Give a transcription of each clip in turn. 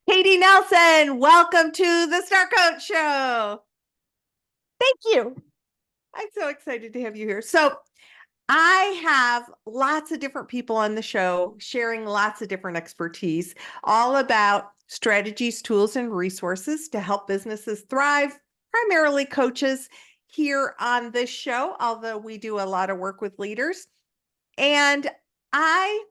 Katie Nelson, welcome to the Star Coach Show. Thank you. I'm so excited to have you here. So, I have lots of different people on the show sharing lots of different expertise, all about strategies, tools, and resources to help businesses thrive, primarily coaches here on this show, although we do a lot of work with leaders. And I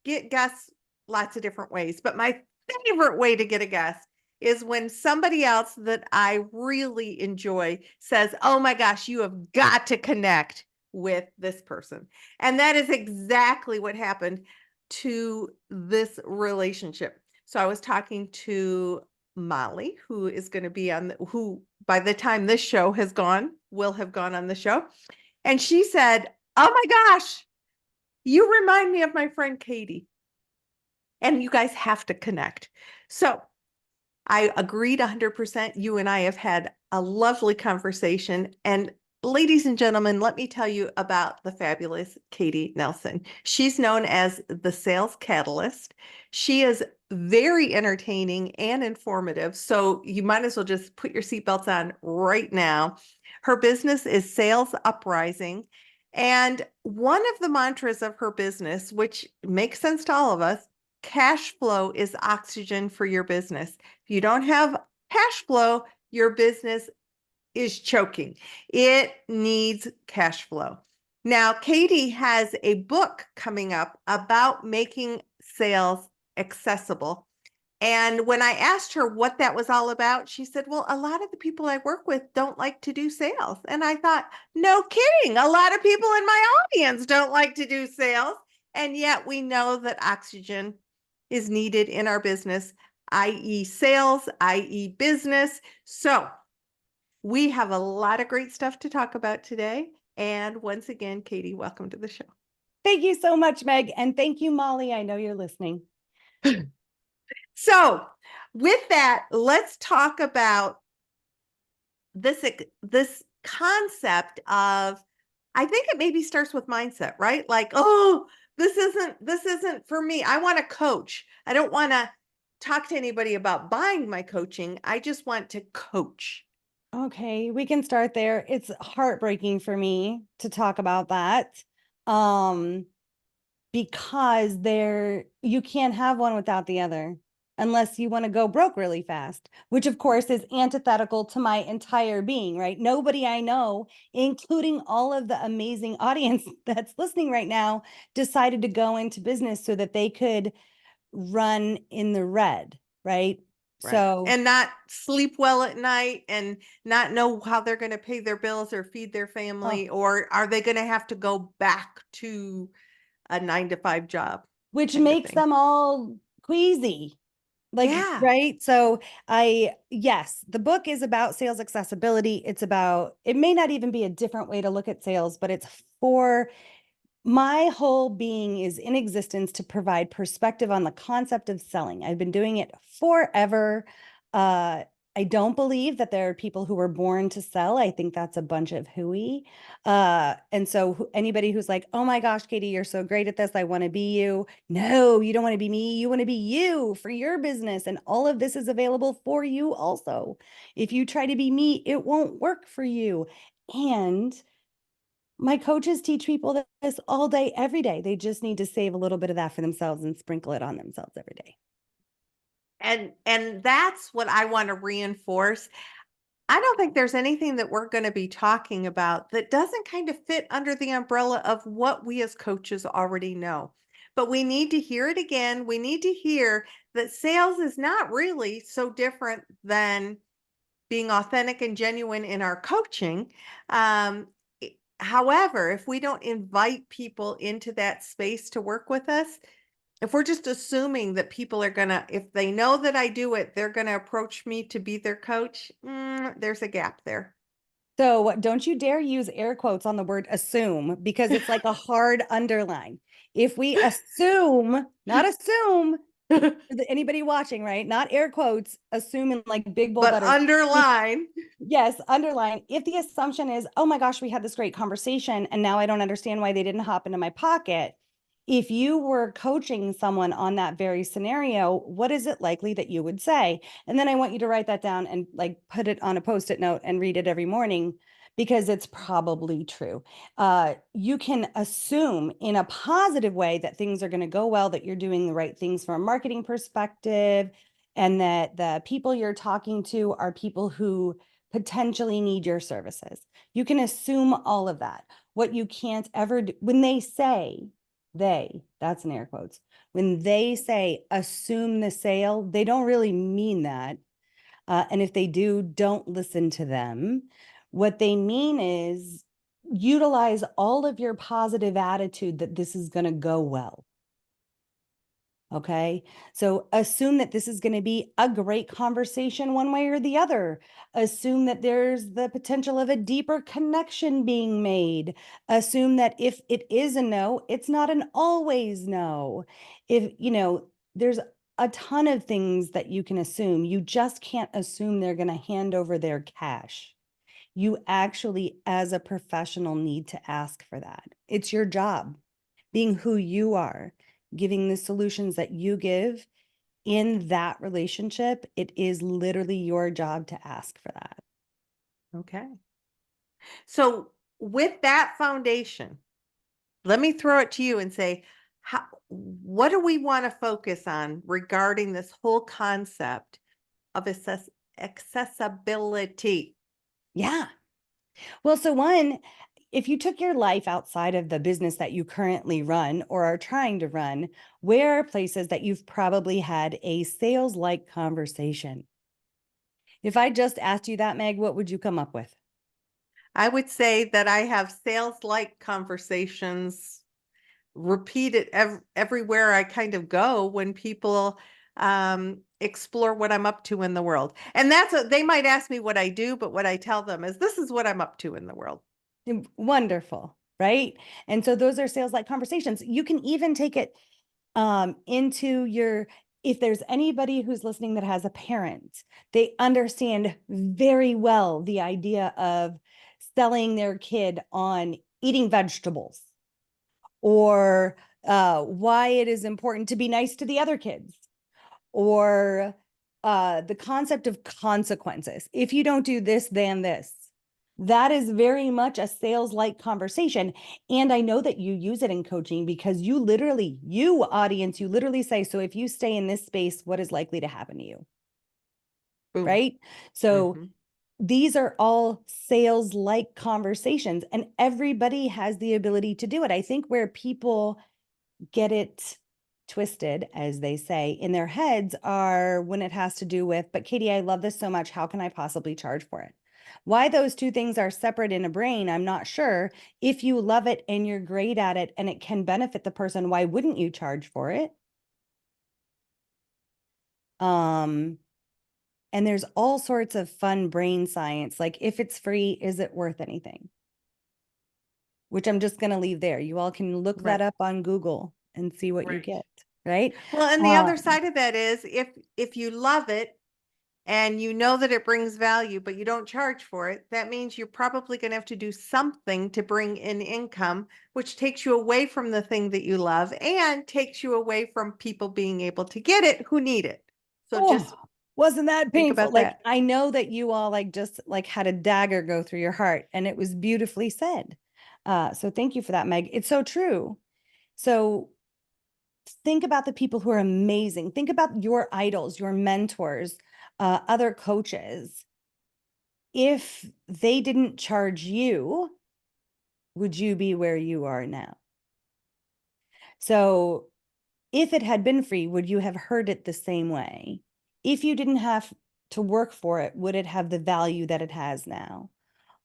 get guests lots of different ways, but my favorite way to get a guest is when somebody else that I really enjoy says, "Oh my gosh, you have got to connect with this person." And that is exactly what happened to this relationship. So I was talking to Molly, who is going to be who by the time this show has gone, will have gone on the show. And she said, "Oh my gosh, you remind me of my friend Katie. And you guys have to connect." So I agreed 100%. You and I have had a lovely conversation. And ladies and gentlemen, let me tell you about the fabulous Katie Nelson. She's known as the Sales Catalyst. She is very entertaining and informative. So you might as well just put your seatbelts on right now. Her business is Sales Uprising. And one of the mantras of her business, which makes sense to all of us, cash flow is oxygen for your business. If you don't have cash flow, your business is choking. It needs cash flow. Now, Katie has a book coming up about making sales accessible. And when I asked her what that was all about, she said, "Well, a lot of the people I work with don't like to do sales." And I thought, no kidding. A lot of people in my audience don't like to do sales. And yet we know that oxygen is needed in our business, i.e., sales, i.e., business. So we have a lot of great stuff to talk about today. And once again, Katie, welcome to the show. Thank you so much, Meg. And thank you, Molly. I know you're listening. So with that, let's talk about this concept of, I think it maybe starts with mindset, right? Like, oh, this isn't for me. I want to coach. I don't want to talk to anybody about buying my coaching. I just want to coach. Okay, we can start there. It's heartbreaking for me to talk about that. Um, because you can't have one without the other unless you want to go broke really fast, which of course is antithetical to my entire being, right? Nobody I know, including all of the amazing audience that's listening right now, decided to go into business so that they could run in the red, right? Right. So, And not sleep well at night and not know how they're going to pay their bills or feed their oh, family, or are they going to have to go back to a 9 to 5 job which kind of makes thing. them all queasy. Like, Yeah. right. So yes, the book is about sales accessibility. It may not even be a different way to look at sales, but it's for my whole being is in existence to provide perspective on the concept of selling. I've been doing it forever. Uh, I don't believe that there are people who were born to sell. I think that's a bunch of hooey. And so anybody who's like, "Oh my gosh, Katie, you're so great at this. I want to be you." No, you don't want to be me. You want to be you for your business. And all of this is available for you also. If you try to be me, it won't work for you. And my coaches teach people this all day, every day. They just need to save a little bit of that for themselves and sprinkle it on themselves every day. And that's what I want to reinforce. I don't think there's anything that we're going to be talking about that doesn't kind of fit under the umbrella of what we as coaches already know. But we need to hear it again. We need to hear that sales is not really so different than being authentic and genuine in our coaching. However, if we don't invite people into that space to work with us, if we're just assuming that people are gonna, if they know that I do it, they're gonna approach me to be their coach, there's a gap there. So don't you dare use air quotes on the word assume because it's like a hard underline. If we assume, not assume, anybody watching, right? Not air quotes, assume in like big bold But letters. underline. Yes, underline. If the assumption is, "Oh my gosh, we had this great conversation and now I don't understand why they didn't hop into my pocket." If you were coaching someone on that very scenario, what is it likely that you would say? And then I want you to write that down and like put it on a post-it note and read it every morning because it's probably true. You can assume in a positive way that things are going to go well, that you're doing the right things from a marketing perspective, and that the people you're talking to are people who potentially need your services. You can assume all of that. What you can't ever do when that's in air quotes, when they say assume the sale, they don't really mean that. And if they do, don't listen to them. What they mean is utilize all of your positive attitude that this is going to go well. Okay. So assume that this is going to be a great conversation one way or the other. Assume that there's the potential of a deeper connection being made. Assume that if it is a no, it's not an always no. If, there's a ton of things that you can assume. You just can't assume they're going to hand over their cash. You actually, as a professional, need to ask for that. It's your job, being who you are, giving the solutions that you give in that relationship. It is literally your job to ask for that. Okay. So with that foundation, let me throw it to you and say, what do we want to focus on regarding this whole concept of accessibility? Yeah. Well, so one, if you took your life outside of the business that you currently run or are trying to run, where are places that you've probably had a sales like conversation? If I just asked you that, Meg, what would you come up with? I would say that I have sales-like conversations repeated everywhere I kind of go when people explore what I'm up to in the world. And they might ask me what I do, but what I tell them is this is what I'm up to in the world. Wonderful, right? And so those are sales like conversations. You can even take it into your, if there's anybody who's listening that has a parent, they understand very well the idea of selling their kid on eating vegetables or why it is important to be nice to the other kids or the concept of consequences. If you don't do this, then this. That is very much a sales like conversation. And I know that you use it in coaching because you audience, you literally say, so if you stay in this space, what is likely to happen to you? Boom. Right. So Mm-hmm. these are all sales like conversations, and everybody has the ability to do it. I think where people get it twisted, as they say, in their heads are when it has to do with, but Katie, I love this so much. How can I possibly charge for it? Why those two things are separate in a brain, I'm not sure. If you love it and you're great at it and it can benefit the person, why wouldn't you charge for it? And there's all sorts of fun brain science, like if it's free, is it worth anything? Which I'm just going to leave there. You all can look that Right. up on Google and see what you Right. get, right? Well, and the other side of that is if you love it and you know that it brings value, but you don't charge for it, that means you're probably going to have to do something to bring in income, which takes you away from the thing that you love and takes you away from people being able to get it who need it. So just Oh, wasn't that think painful? about Like, that. I know that you all like just like had a dagger go through your heart, and it was beautifully said. So thank you for that, Meg. It's so true. So think about the people who are amazing. Think about your idols, your mentors, other coaches. If they didn't charge you, would you be where you are now? So if it had been free, would you have heard it the same way? If you didn't have to work for it, would it have the value that it has now?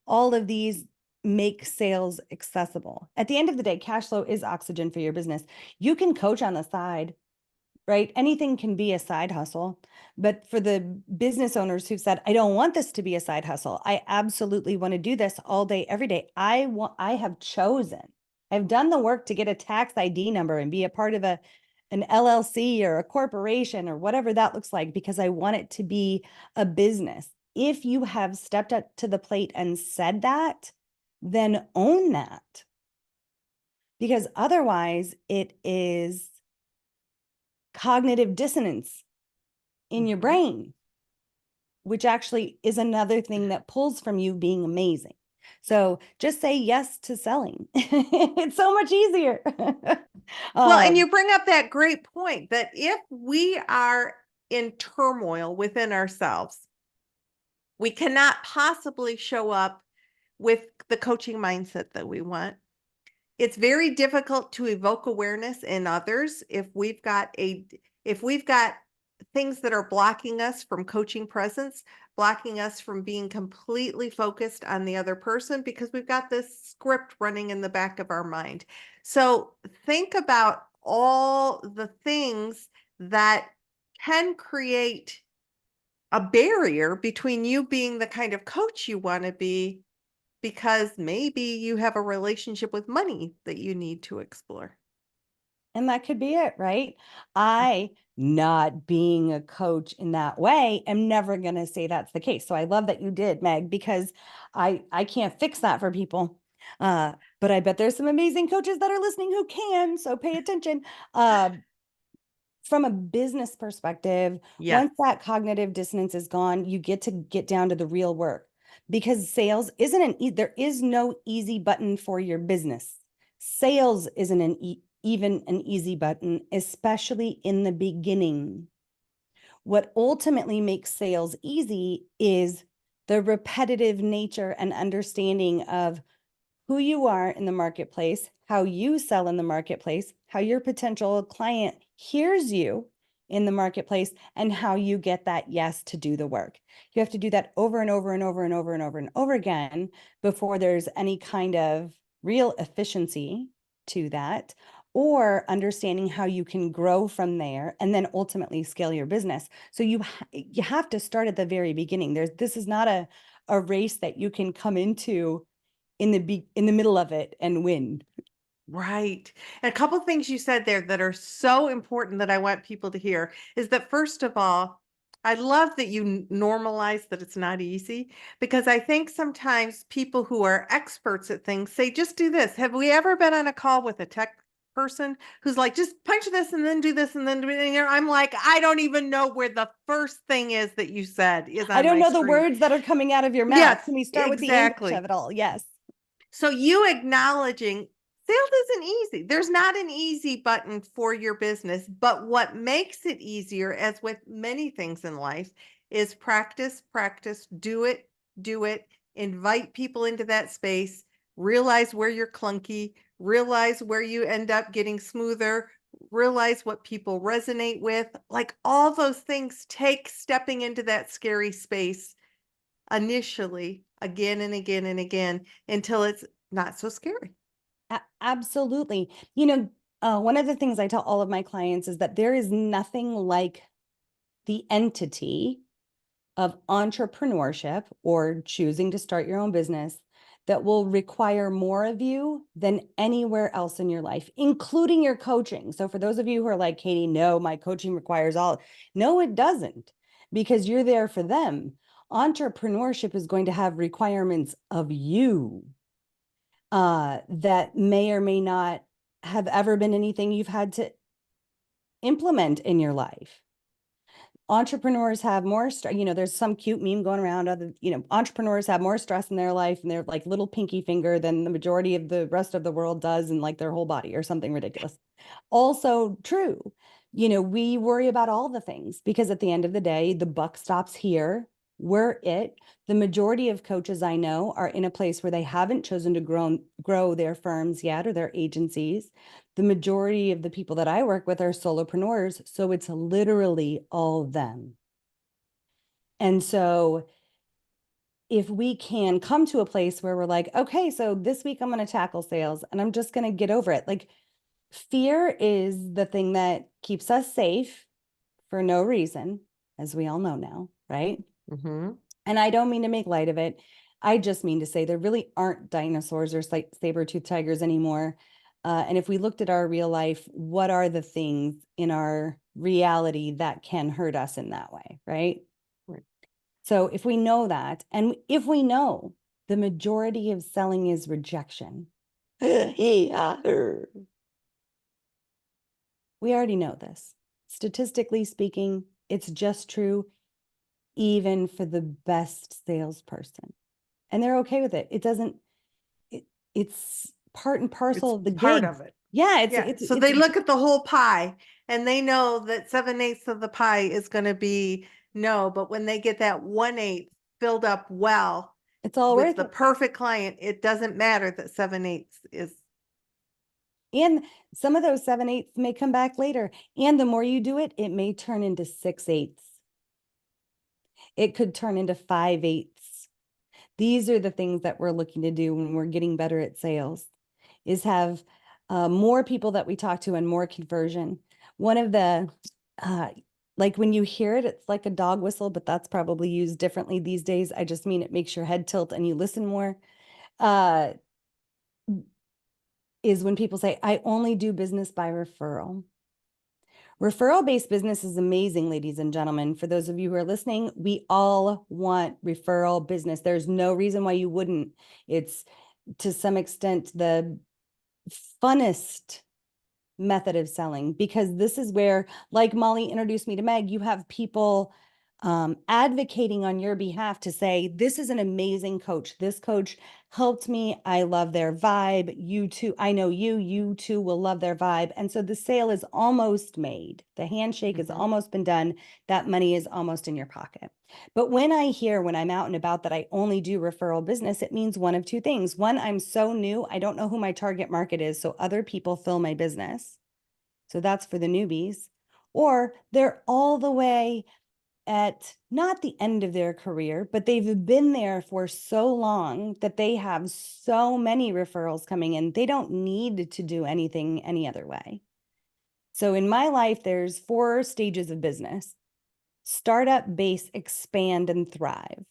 All of these make sales accessible. At the end of the day, cash flow is oxygen for your business. You can coach on the side, right? Anything can be a side hustle. But for the business owners who've said, I don't want this to be a side hustle, I absolutely want to do this all day, every day. I have chosen, I've done the work to get a tax ID number and be a part of an LLC or a corporation or whatever that looks like, because I want it to be a business. If you have stepped up to the plate and said that, then own that. because otherwise it is cognitive dissonance in your Mhm. brain, which actually is another thing that pulls from you being amazing. So just say yes to selling. It's so much easier. Well, and Um, you bring up that great point that if we are in turmoil within ourselves, we cannot possibly show up with the coaching mindset that we want. It's very difficult to evoke awareness in others if we've got things that are blocking us from coaching presence, blocking us from being completely focused on the other person because we've got this script running in the back of our mind. So think about all the things that can create a barrier between you being the kind of coach you want to be because maybe you have a relationship with money that you need to explore. and that could be it, right? I, not being a coach in that way, am never going to say that's the case. So I love that you did, Meg, because I can't fix that for people. But I bet there's some amazing coaches that are listening who can. So pay attention. Uh, from a business perspective, Yes. once that cognitive dissonance is gone, you get to get down to the real work because sales isn't there is no easy button for your business. Sales isn't even an easy button, especially in the beginning. What ultimately makes sales easy is the repetitive nature and understanding of who you are in the marketplace, how you sell in the marketplace, how your potential client hears you in the marketplace, and how you get that yes to do the work. You have to do that over and over and over and over and over and over again before there's any kind of real efficiency to that, or understanding how you can grow from there and then ultimately scale your business. So you have to start at the very beginning. This is not a race that you can come into in the middle of it and win. Right. And a couple things you said there that are so important that I want people to hear is that first of all, I love that you normalize that it's not easy because I think sometimes people who are experts at things say, just do this. Have we ever been on a call with a tech person who's like, just punch this and then do this and then do it? And I'm like, I don't even know where the first thing is that you said is I on don't my know the screen. words that are coming out of your mouth. Yes, Can we start with the English exactly. of it all? Yes. So you acknowledging sales isn't easy. There's not an easy button for your business, but what makes it easier, as with many things in life, is practice, practice, do it, invite people into that space, realize where you're clunky, realize where you end up getting smoother, realize what people resonate with. Like all those things take stepping into that scary space initially again and again and again until it's not so scary. Absolutely. One of the things I tell all of my clients is that there is nothing like the entity of entrepreneurship or choosing to start your own business that will require more of you than anywhere else in your life, including your coaching. So for those of you who are like, Katie, no, my coaching requires all. No, it doesn't, because you're there for them. Entrepreneurship is going to have requirements of you that may or may not have ever been anything you've had to implement in your life. Entrepreneurs have more stress. There's some cute meme going around. Entrepreneurs have more stress in their life and their like little pinky finger than the majority of the rest of the world does in like their whole body or something ridiculous. Also true. We worry about all the things because at the end of the day, the buck stops here. We're it. The majority of coaches I know are in a place where they haven't chosen to grow their firms yet or their agencies. The majority of the people that I work with are solopreneurs. So it's literally all them. And so if we can come to a place where we're like, okay, so this week I'm going to tackle sales and I'm just going to get over it. Like fear is the thing that keeps us safe for no reason, as we all know now, right? Mm-hmm. And I don't mean to make light of it. I just mean to say there really aren't dinosaurs or saber-toothed tigers anymore. And if we looked at our real life, what are the things in our reality that can hurt us in that way, right? Right. So if we know that, and if we know the majority of selling is rejection, We already know this. Statistically speaking, it's just true even for the best salesperson. And they're okay with it. It doesn't, it's part and parcel It's of the part gig. of it. Yeah, Yeah. So they look at the whole pie and they know that 7/8 of the pie is going to be no, but when they get that 1/8 filled up well it's all with worth the it. perfect client, it doesn't matter that 7/8 is. And some of those 7/8 may come back later. And the more you do it, it may turn into 6/8. It could turn into 5/8. These are the things that we're looking to do when we're getting better at sales, is have more people that we talk to and more conversion. One of the, like when you hear it, it's like a dog whistle, but that's probably used differently these days. I just mean it makes your head tilt and you listen more. Is when people say, I only do business by referral. Referral-based business is amazing, ladies and gentlemen. For those of you who are listening, we all want referral business. There's no reason why you wouldn't. It's to some extent the funnest method of selling, because this is where, like Molly introduced me to Meg, you have people advocating on your behalf to say, this is an amazing coach. This coach helped me. I love their vibe. You too. I know you too will love their vibe. And so the sale is almost made. The handshake has almost been done. That money is almost in your pocket. But when I hear, when I'm out and about, that I only do referral business, it means one of two things. One, I'm so new, I don't know who my target market is. So other people fill my business. So that's for the newbies. Or they're all the way at not the end of their career, but they've been there for so long that they have so many referrals coming in, they don't need to do anything any other way. So in my life, there's 4 stages of business: startup, base, expand, and thrive.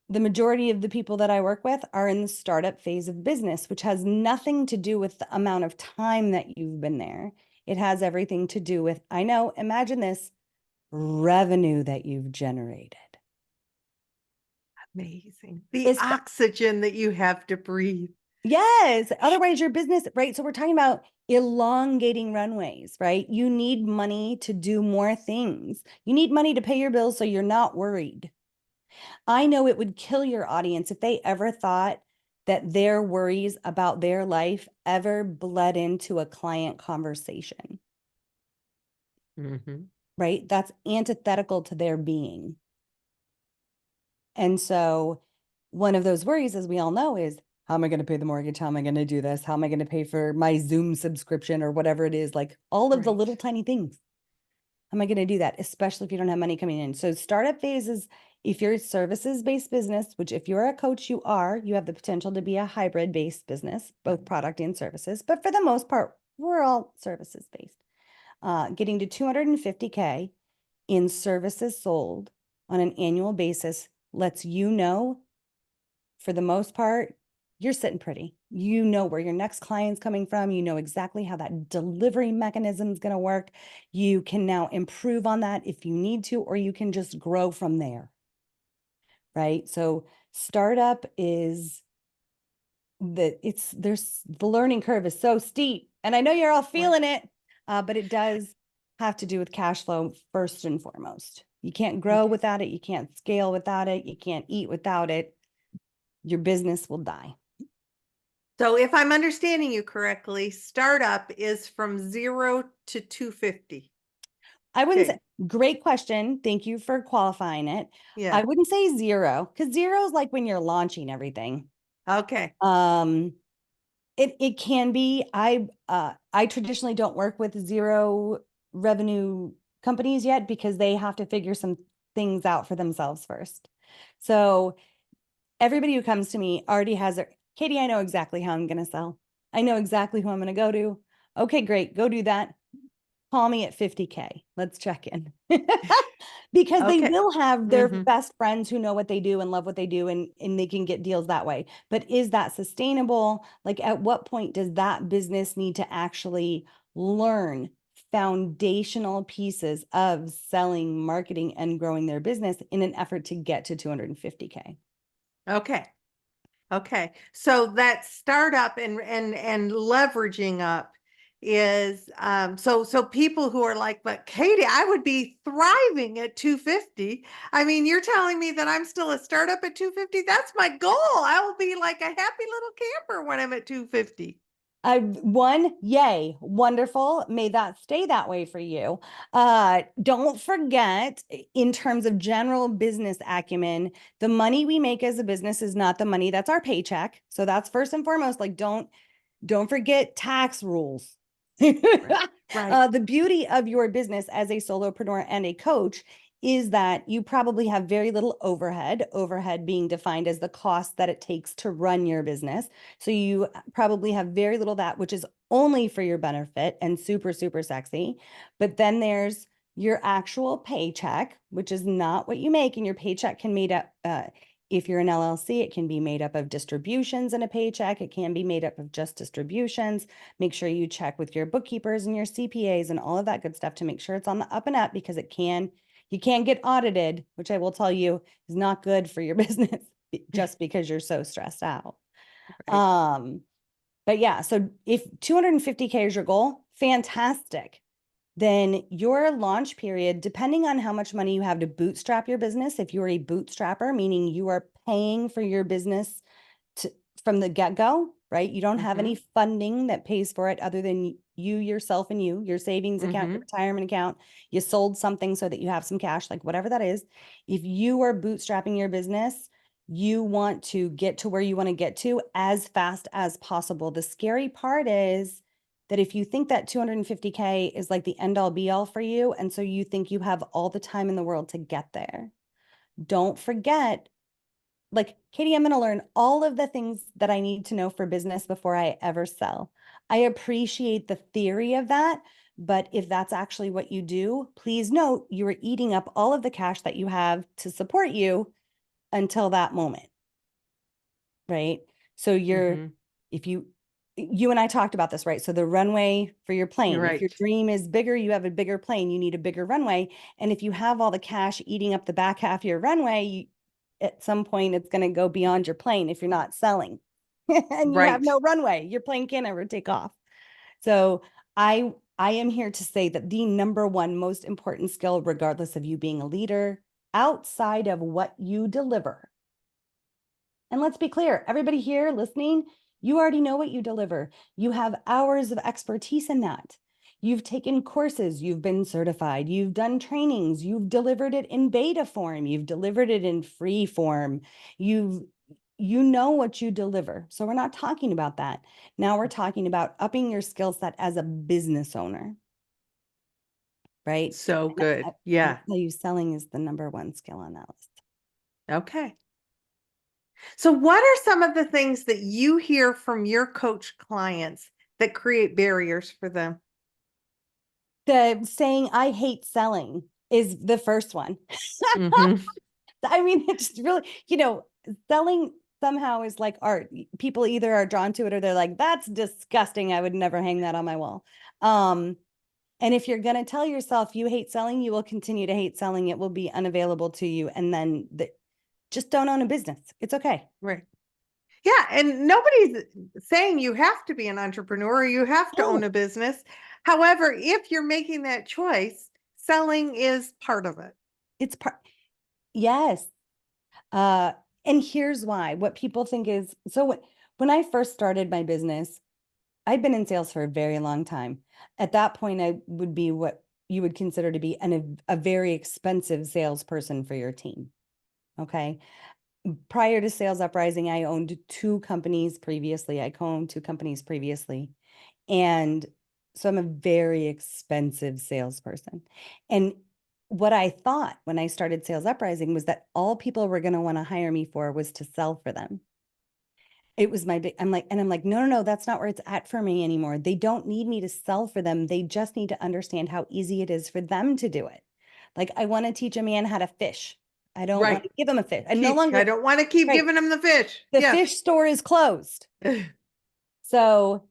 The majority of the people that I work with are in the startup phase of business, which has nothing to do with the amount of time that you've been there. It has everything to do with, I know, imagine this, revenue that you've generated. Amazing. The It's, oxygen that you have to breathe. yes, otherwise your business, right? So we're talking about elongating runways, right? You need money to do more things. You need money to pay your bills so you're not worried. I know it would kill your audience if they ever thought that their worries about their life ever bled into a client conversation, right? That's antithetical to their being. And so one of those worries, as we all know, is, how am I going to pay the mortgage? How am I going to do this? How am I going to pay for my Zoom subscription or whatever it is? Like all of the little tiny things. How am I going to do that? Especially if you don't have money coming in. So startup phase is, if you're a services-based business, which if you're a coach, you have the potential to be a hybrid-based business, both product and services. But for the most part, we're all services-based. Getting to 250K in services sold on an annual basis lets you know, for the most part, you're sitting pretty. You know where your next client's coming from. You know exactly how that delivery mechanism is going to work. You can now improve on that if you need to, or you can just grow from there. Right? So startup is the learning curve is so steep, and I know you're all feeling it, but it does have to do with cash flow first and foremost. You can't grow without it. You can't scale without it. You can't eat without it. Your business will die. So if I'm understanding you correctly, startup is from 0 to 250. I wouldn't say, great question. Thank you for qualifying it. Yeah. I wouldn't say 0, because 0 is like when you're launching everything. Okay. It can be. I traditionally don't work with 0 revenue companies yet, because they have to figure some things out for themselves first. So everybody who comes to me already has their, Katie, I know exactly how I'm going to sell. I know exactly who I'm going to go to. Okay, great. Go do that. Call me at 50K. Let's check in. Because they will have their best friends who know what they do and love what they do, and they can get deals that way. But is that sustainable? Like, at what point does that business need to actually learn foundational pieces of selling, marketing, and growing their business in an effort to get to 250K? Okay. Okay. So that startup and leveraging up is so people who are like, but Katie, I would be thriving at 250. I mean, you're telling me that I'm still a startup at 250? That's my goal. I will be like a happy little camper when I'm at 250. Yay, wonderful. May that stay that way for you. Don't forget, in terms of general business acumen, the money we make as a business is not the money that's our paycheck. So that's first and foremost. Like, don't forget tax rules. Right. The beauty of your business as a solopreneur and a coach is that you probably have very little overhead being defined as the cost that it takes to run your business. So you probably have very little of that, which is only for your benefit and super, super sexy. But then there's your actual paycheck, which is not what you make, and your paycheck can made up, if you're an LLC, it can be made up of distributions in a paycheck. It can be made up of just distributions. Make sure you check with your bookkeepers and your CPAs and all of that good stuff to make sure it's on the up and up, because you can get audited, which I will tell you is not good for your business just because you're so stressed out. Right. But yeah, so if 250K is your goal, fantastic. Then your launch period, depending on how much money you have to bootstrap your business, if you're a bootstrapper, meaning you are paying for your business to, from the get-go, right? You don't have any funding that pays for it other than you, yourself, and your savings account, your retirement account. You sold something so that you have some cash, like whatever that is. If you are bootstrapping your business, you want to get to where you want to get to as fast as possible. The scary part is that if you think that 250K is like the end all be all for you, and so you think you have all the time in the world to get there, don't forget, like, Katie, I'm going to learn all of the things that I need to know for business before I ever sell. I appreciate the theory of that, but if that's actually what you do, please note you are eating up all of the cash that you have to support you until that moment, right? So if you and I talked about this, right? So the runway for your plane, if your Right. dream is bigger, you have a bigger plane, you need a bigger runway. And if you have all the cash eating up the back half of your runway, at some point it's going to go beyond your plane if you're not selling and you have Right. no runway, your plane can't ever take off. So I am here to say that the number one most important skill, regardless of you being a leader, outside of what you deliver, and let's be clear, everybody here listening, you already know what you deliver. You have hours of expertise in that. You've taken courses, you've been certified, you've done trainings, you've delivered it in beta form, you've delivered it in free form. You know what you deliver. So we're not talking about that. Now we're talking about upping your skill set as a business owner, right? So And good. I will Yeah. tell you, selling is the number one skill on that list. Okay. So what are some of the things that you hear from your coach clients that create barriers for them? The saying, I hate selling, is the first one. Mm-hmm. I mean, it's really, selling somehow is like art. People either are drawn to it or they're like, that's disgusting. I would never hang that on my wall. And if you're going to tell yourself you hate selling, you will continue to hate selling. It will be unavailable to you. And then just don't own a business. It's okay. Right. Yeah. And nobody's saying you have to be an entrepreneur or you have to own No, a business. However, if you're making that choice, selling is part of it. it's part. Yes. Uh, and here's why. What people think is, so when I first started my business, I'd been in sales for a very long time. At that point, I would be what you would consider to be a very expensive salesperson for your team. Okay. Prior to Sales Uprising, I owned two companies previously. I co-owned two companies previously. And so I'm a very expensive salesperson. And what I thought when I started Sales Uprising was that all people were going to want to hire me for was to sell for them. It was my big, I'm like, no, no, no, that's not where it's at for me anymore. They don't need me to sell for them. They just need to understand how easy it is for them to do it. Like, I want to teach a man how to fish. I don't want Right. to give him a fish. I no I longer, don't want to keep right. giving them the fish. The Yes. fish store is closed. So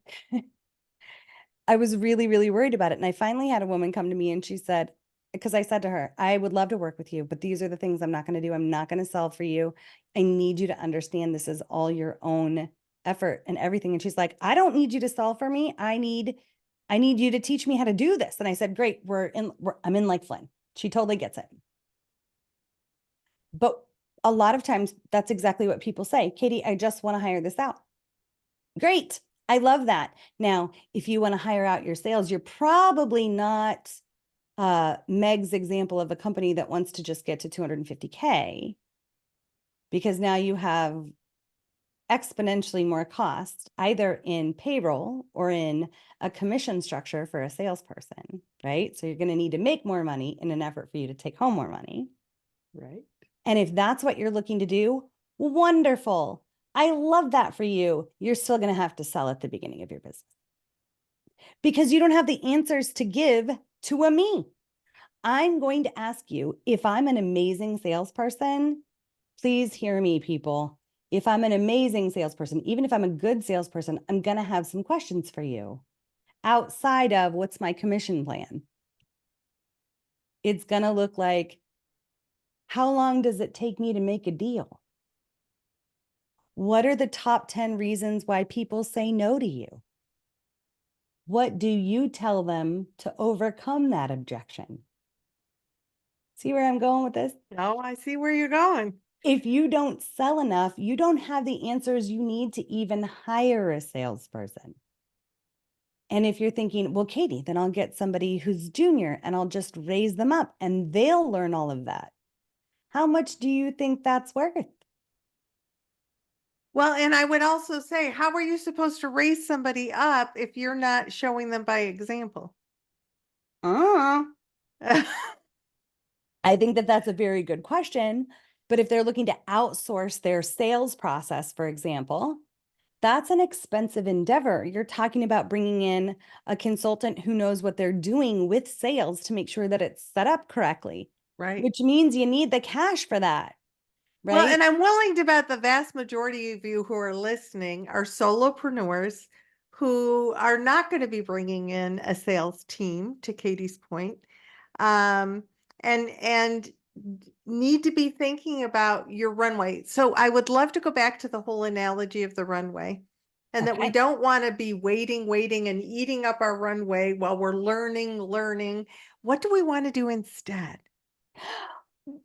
I was really, really worried about it. And I finally had a woman come to me and she said, because I said to her, I would love to work with you, but these are the things I'm not going to do. I'm not going to sell for you. I need you to understand this is all your own effort and everything. And she's like, I don't need you to sell for me. I need you to teach me how to do this. And I said, great, I'm in like Flynn. She totally gets it. But a lot of times that's exactly what people say. Katie, I just want to hire this out. Great. I love that. Now, if you want to hire out your sales, you're probably not Meg's example of a company that wants to just get to 250K, because now you have exponentially more cost either in payroll or in a commission structure for a salesperson, right? So you're going to need to make more money in an effort for you to take home more money. Right. And if that's what you're looking to do, wonderful. I love that for you. You're still going to have to sell at the beginning of your business because you don't have the answers to give to a me. I'm going to ask you, if I'm an amazing salesperson, please hear me, people. If I'm an amazing salesperson, even if I'm a good salesperson, I'm going to have some questions for you outside of what's my commission plan. It's going to look like, how long does it take me to make a deal? What are the top 10 reasons why people say no to you? What do you tell them to overcome that objection? See where I'm going with this? Oh, I see where you're going. If you don't sell enough, you don't have the answers you need to even hire a salesperson. And if you're thinking, well, Katie, then I'll get somebody who's junior and I'll just raise them up and they'll learn all of that. How much do you think that's worth? Well, and I would also say, how are you supposed to raise somebody up if you're not showing them by example? I think that that's a very good question. But if they're looking to outsource their sales process, for example, that's an expensive endeavor. You're talking about bringing in a consultant who knows what they're doing with sales to make sure that it's set up correctly, Right. which means you need the cash for that, Well, right? and I'm willing to bet the vast majority of you who are listening are solopreneurs who are not going to be bringing in a sales team, to Katie's point, um, and need to be thinking about your runway. So I would love to go back to the whole analogy of the runway, and that we Okay. don't want to be waiting and eating up our runway while we're learning. What do we want to do instead?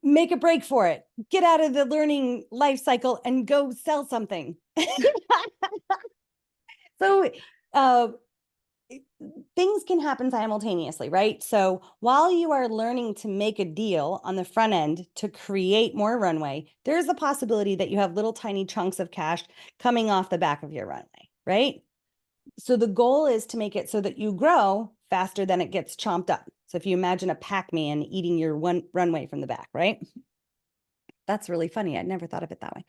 Make a break for it. Get out of the learning life cycle and go sell something. So, things can happen simultaneously, right? So while you are learning to make a deal on the front end to create more runway, there's a possibility that you have little tiny chunks of cash coming off the back of your runway, right? So the goal is to make it so that you grow faster than it gets chomped up. So if you imagine a Pac-Man eating your one runway from the back, right? That's really funny. I'd never thought of it that way.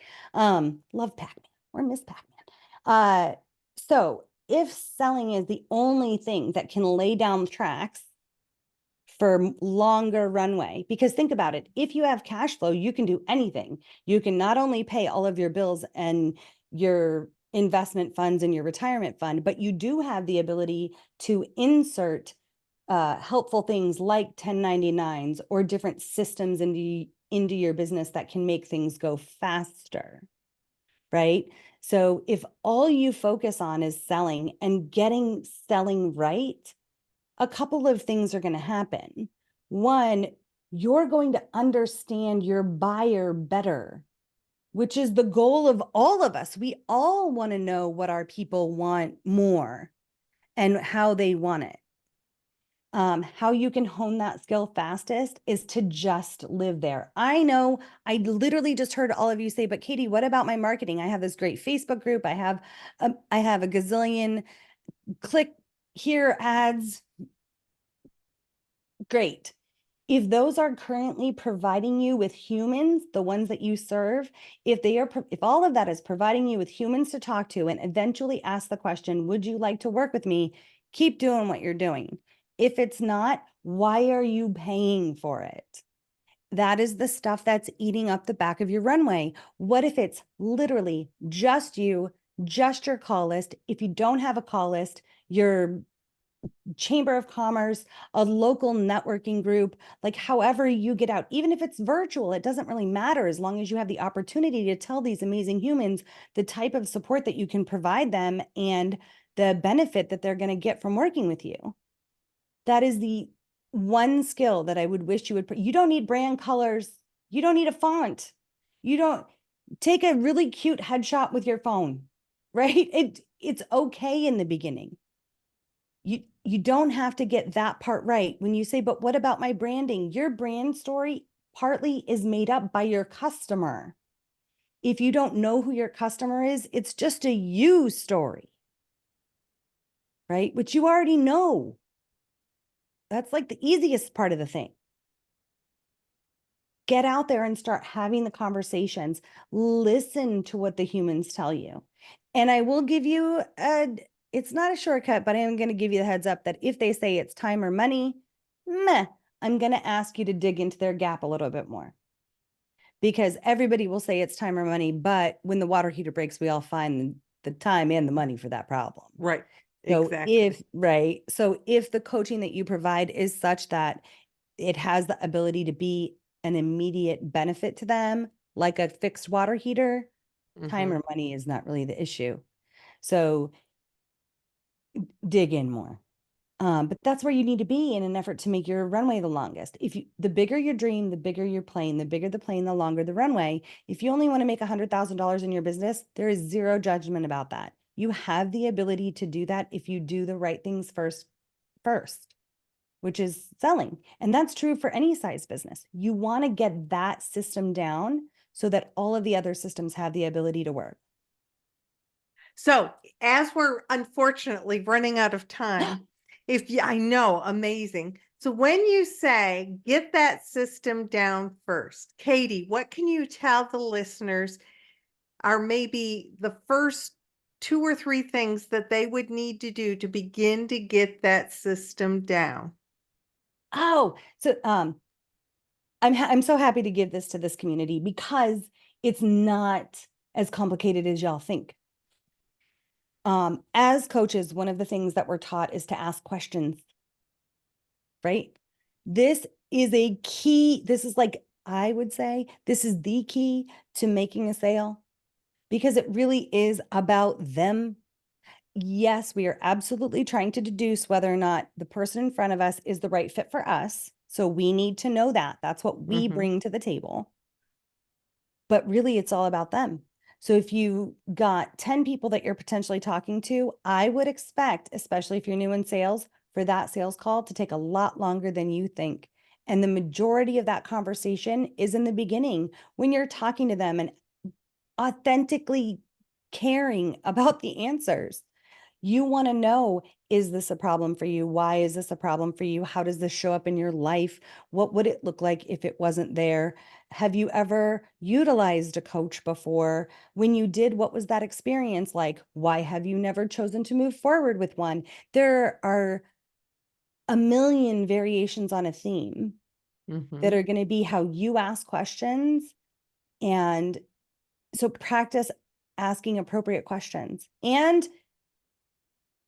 Love Pac-Man or Miss Pac-Man. So if selling is the only thing that can lay down the tracks for longer runway, because think about it, if you have cash flow, you can do anything. You can not only pay all of your bills and your investment funds and your retirement fund, but you do have the ability to insert helpful things like 1099s or different systems into your business that can make things go faster, right? So if all you focus on is selling and getting selling right, a couple of things are going to happen. One, you're going to understand your buyer better, which is the goal of all of us. We all want to know what our people want more and how they want it. How you can hone that skill fastest is to just live there. I know I literally just heard all of you say, but Katie, what about my marketing? I have this great Facebook group. I have a gazillion click here ads. Great. If those are currently providing you with humans, the ones that you serve, if all of that is providing you with humans to talk to and eventually ask the question, would you like to work with me? Keep doing what you're doing. If it's not, why are you paying for it? That is the stuff that's eating up the back of your runway. What if it's literally just you, just your call list? If you don't have a call list, you're chamber of commerce, a local networking group, like however you get out, even if it's virtual, it doesn't really matter as long as you have the opportunity to tell these amazing humans the type of support that you can provide them and the benefit that they're going to get from working with you. That is the one skill that I would wish you would put. You don't need brand colors. You don't need a font. You don't take a really cute headshot with your phone, right? It's okay in the beginning. You don't have to get that part right. When you say, but what about my branding? Your brand story partly is made up by your customer. If you don't know who your customer is, it's just a you story, right? Which you already know. That's like the easiest part of the thing. Get out there and start having the conversations. Listen to what the humans tell you. And I will give you it's not a shortcut, but I am going to give you the heads up that if they say it's time or money, meh, I'm going to ask you to dig into their gap a little bit more. Because everybody will say it's time or money, but when the water heater breaks, we all find the time and the money for that problem. Right. So Exactly. So if the coaching that you provide is such that it has the ability to be an immediate benefit to them, like a fixed water heater, time or money is not really the issue. So dig in more. But that's where you need to be in an effort to make your runway the longest. The bigger your dream, the bigger your plane, the bigger the plane, the longer the runway. If you only want to make $100,000 in your business, there is zero judgment about that. You have the ability to do that if you do the right things first, which is selling. And that's true for any size business. You want to get that system down so that all of the other systems have the ability to work. So as we're unfortunately running out of time, I know, amazing. So when you say get that system down first, Katie, what can you tell the listeners are maybe the first 2 or 3 things that they would need to do to begin to get that system down? Oh, so I'm so happy to give this to this community because it's not as complicated as y'all think. As coaches, one of the things that we're taught is to ask questions, right? This is a key. This is like, I would say, this is the key to making a sale because it really is about them. Yes, we are absolutely trying to deduce whether or not the person in front of us is the right fit for us. So we need to know that. That's what we bring to the table. But really, it's all about them. So if you got 10 people that you're potentially talking to, I would expect, especially if you're new in sales, for that sales call to take a lot longer than you think. And the majority of that conversation is in the beginning when you're talking to them and authentically caring about the answers. You want to know, is this a problem for you? Why is this a problem for you? How does this show up in your life? What would it look like if it wasn't there? Have you ever utilized a coach before? When you did, what was that experience like? Why have you never chosen to move forward with one? There are a million variations on a theme that are going to be how you ask questions. And so practice asking appropriate questions and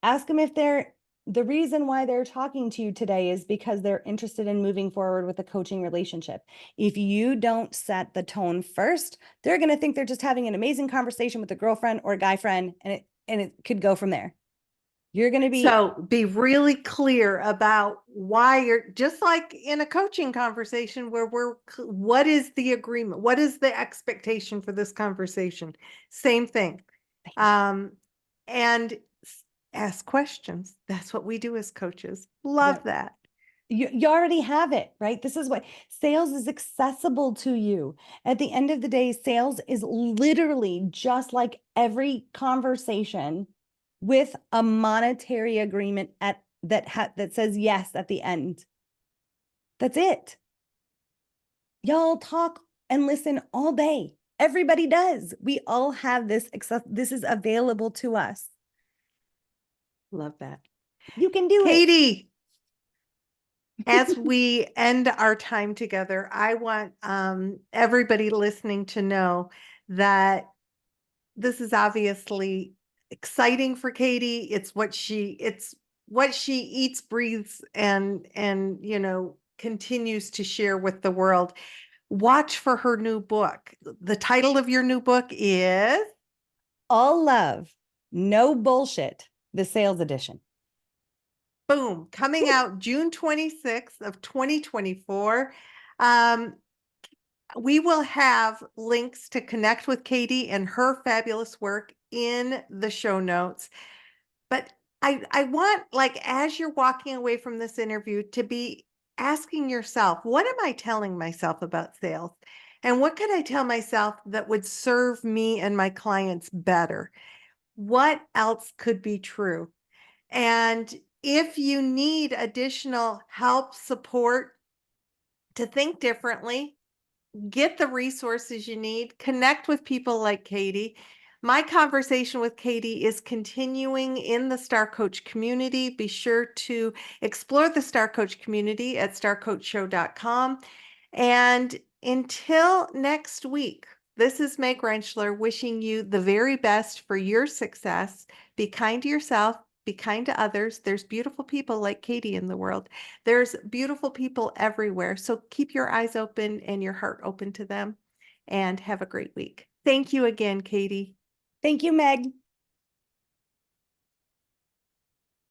ask them if the reason why they're talking to you today is because they're interested in moving forward with a coaching relationship. If you don't set the tone first, they're going to think they're just having an amazing conversation with a girlfriend or a guy friend, and it could go from there. You're going to be So be really clear about why you're just like in a coaching conversation where what is the agreement? What is the expectation for this conversation? Same thing. And ask questions. That's what we do as coaches. Love that. You already have it, right? This is what sales is accessible to you. At the end of the day, sales is literally just like every conversation with a monetary agreement that says yes at the end. That's it. Y'all talk and listen all day. Everybody does. We all have this this is available to us. Love that. You can do it. Katie, as we end our time together, I want everybody listening to know that this is obviously exciting for Katie. It's what she eats, breathes, and continues to share with the world. Watch for her new book. The title of your new book is All love, no bullshit, the sales edition. boom, coming out June 26th of 2024. Um, we will have links to connect with Katie and her fabulous work in the show notes. But I want, like, as you're walking away from this interview, to be asking yourself, what am I telling myself about sales? And what could I tell myself that would serve me and my clients better? What else could be true? And if you need additional help, support to think differently, get the resources you need, connect with people like Katie. My conversation with Katie is continuing in the Star Coach community. Be sure to explore the Star Coach community at starcoachshow.com. And until next week, this is Meg Rentschler wishing you the very best for your success. Be kind to yourself, be kind to others. There's beautiful people like Katie in the world. There's beautiful people everywhere. So keep your eyes open and your heart open to them, and have a great week. Thank you again, Katie. Thank you, Meg.